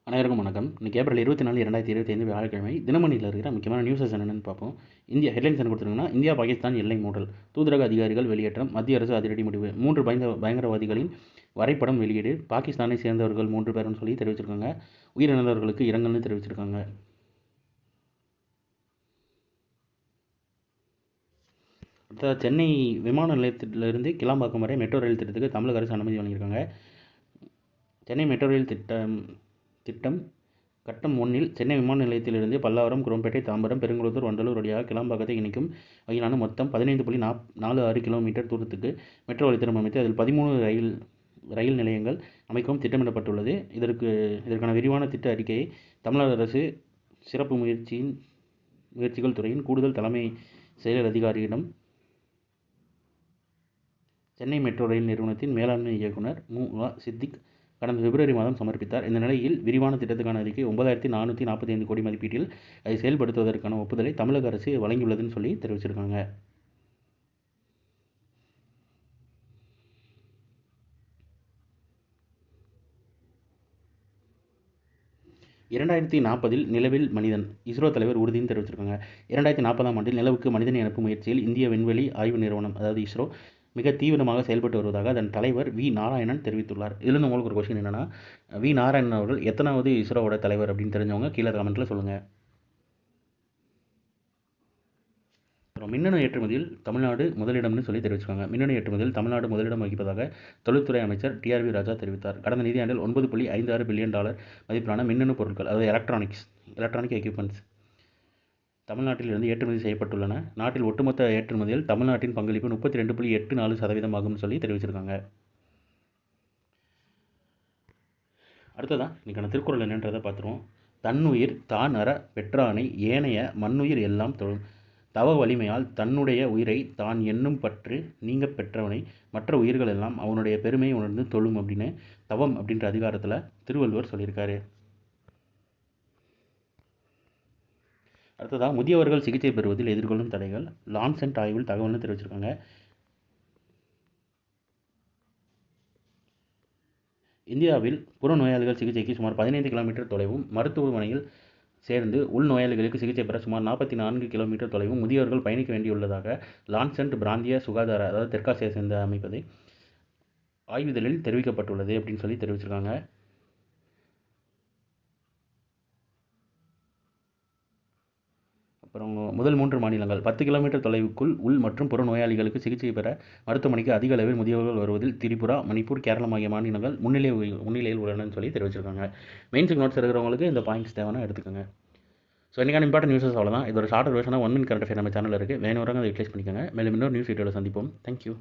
அனைவருக்கும் வணக்கம். இன்னைக்கு ஏப்ரல் 24, 2025 வியாழக்கிழமை. தினமணியில் இருக்கிற முக்கியமான நியூஸஸ் என்னென்னு பார்ப்போம். இந்தியா ஹெட்லைன்ஸ் என்ன கொடுத்துருங்கன்னா, இந்தியா பாகிஸ்தான் எல்லை மூடல், தூதரக அதிகாரிகள் வெளியேற்றம், மத்திய அரசு அதிரடி முடிவு, 3 பயங்கரவாதிகளின் வரைபடம் வெளியீடு, பாகிஸ்தானை சேர்ந்தவர்கள் 3 பேர்னு சொல்லி தெரிவிச்சிருக்காங்க. உயிரிழந்தவர்களுக்கு இரங்கல்னு தெரிவிச்சிருக்காங்க. அடுத்த சென்னை விமான நிலையத்திலிருந்து கிளாம்பாக்கம் வரை மெட்ரோ ரயில் திட்டத்துக்கு தமிழக அரசு அனுமதி வழங்கியிருக்காங்க. சென்னை மெட்ரோ ரயில் திட்டம் கட்டம் 1 சென்னை விமான நிலையத்திலிருந்து பல்லாவரம், குரோம்பேட்டை, தாம்பரம், பெருங்குளத்தூர், வண்டலூர் வழியாக கிளாம்பாக்கத்தை இணைக்கும் வகையிலான மொத்தம் 15.46 கிலோமீட்டர் தூரத்துக்கு மெட்ரோ வழித்தடம் அமைத்து அதில் 13 ரயில் நிலையங்கள் அமைக்கவும் திட்டமிடப்பட்டுள்ளது. இதற்கான விரிவான திட்ட அறிக்கையை தமிழக அரசு சிறப்பு முயற்சிகள் துறையின் கூடுதல் தலைமை செயலர் அதிகாரியிடம் சென்னை மெட்ரோ ரயில் நிறுவனத்தின் மேலாண்மை இயக்குனர் மு. சித்திக் கடந்த பிப்ரவரி மாதம் சமர்ப்பித்தார். இந்த நிலையில் விரிவான திட்டத்துக்கான அறிக்கை 9,445 கோடி மதிப்பீட்டில் அதை செயல்படுத்துவதற்கான ஒப்புதலை தமிழக அரசு வழங்கியுள்ளதுன்னு சொல்லி தெரிவிச்சிருக்காங்க. (2040) நிலவில் மனிதன், இஸ்ரோ தலைவர் உறுதின்னு தெரிவிச்சிருக்காங்க. 2040ஆம் ஆண்டில் நிலவுக்கு மனிதனை அனுப்பும் முயற்சியில் இந்திய விண்வெளி ஆய்வு நிறுவனம் அதாவது இஸ்ரோ மிக தீவிரமாக செயல்பட்டு வருவதாக அதன் தலைவர் வி. நாராயணன் தெரிவித்துள்ளார். இதிலிருந்து உங்களுக்கு ஒரு கொஸ்டின் என்னன்னா, வி. நாராயணன் அவர்கள் எத்தனாவது இஸ்ரோவோட தலைவர் அப்படின்னு தெரிஞ்சவங்க கீழே கமெண்ட்ல சொல்லுங்க. மின்னணு ஏற்றுமதியில் தமிழ்நாடு முதலிடம்னு சொல்லி தெரிவிச்சிருக்காங்க. மின்னணு ஏற்றுமதியில் தமிழ்நாடு முதலிடம் வகிப்பதாக தொழில்துறை அமைச்சர் டி.ஆர்.பி. ராஜா தெரிவித்தார். கடந்த நிதியாண்டில் $9.56 பில்லியன் மதிப்பிலான மின்னணு பொருட்கள் அதாவது எலக்ட்ரானிக் எக்யூப்மெண்ட்ஸ் தமிழ்நாட்டில் இருந்து ஏற்றுமதி செய்யப்பட்டுள்ளன. நாட்டில் ஒட்டுமொத்த ஏற்றுமதியில் தமிழ்நாட்டின் பங்களிப்பு 32.84% ஆகும்னு சொல்லி தெரிவிச்சிருக்காங்க. அடுத்ததான் இன்னைக்கான திருக்குறள் என்னன்றதை பார்த்துருவோம். தன்னுயிர் தான் அற பெற்றானை ஏனைய மண்ணுயிர் எல்லாம் தொழும். தவ வலிமையால் தன்னுடைய உயிரை தான் என்னும் பற்று நீங்க பெற்றவனை மற்ற உயிர்கள் எல்லாம் அவனுடைய பெருமையை உணர்ந்து தொழும் அப்படின்னு தவம் அப்படின்ற அதிகாரத்தில் திருவள்ளுவர் சொல்லியிருக்காரு. அடுத்ததாக முதியவர்கள் சிகிச்சை பெறுவதில் எதிர்கொள்ளும் தடைகள் லான்சென்ட் ஆய்வில் தகவல்னு தெரிவிச்சிருக்காங்க. இந்தியாவில் புறநோயாளிகள் சிகிச்சைக்கு சுமார் 15 கிலோமீட்டர் தொலைவும் மருத்துவமனையில் சேர்ந்து உள்நோயாளிகளுக்கு சிகிச்சை பெற சுமார் 44 கிலோமீட்டர் தொலைவும் முதியவர்கள் பயணிக்க வேண்டியுள்ளதாக லான்சென்ட் பிராந்திய சுகாதார அதாவது தெற்காசியா சேர்ந்த அமைப்பதை ஆய்விதழில் தெரிவிக்கப்பட்டுள்ளது அப்படின்னு சொல்லி தெரிவிச்சிருக்காங்க. அப்புறம் முதல் 3 மாநிலங்கள் 10 கிலோமீட்டர் தொலைவுக்குள் உள் மற்றும் புற நோயாளிகளுக்கு சிகிச்சை பெற மருத்துவமனைக்கு அதிக அளவில் முதியவர்கள் வருவதில் திரிபுரா, மணிப்பூர், கேரளம் ஆகிய மாநிலங்கள் முன்னிலையில் உள்ளனன்னு சொல்லி தெரிவிச்சிருக்காங்க. மெயின்ஸுக்கு நோட்ஸ் இருக்கிறவங்களுக்கு இந்த பாயிண்ட்ஸ் தேவைன்னா எடுத்துக்கோங்க. ஸோ இன்றைக்கான இம்பார்ட்டன்ட் நியூஸஸ் அவ்வளோதான். இது ஒரு ஷார்ட் வெர்ஷனாக 1 மினிட் கரண்ட் அஃபேர் நம்ம சேனலில் இருக்குது. வேணுறவங்க அதை யூட்டிலைஸ் பண்ணிக்கோங்க. மேலும் இன்னொரு நியூஸ் வீடியோவில் சந்திப்போம். தேங்க்யூ.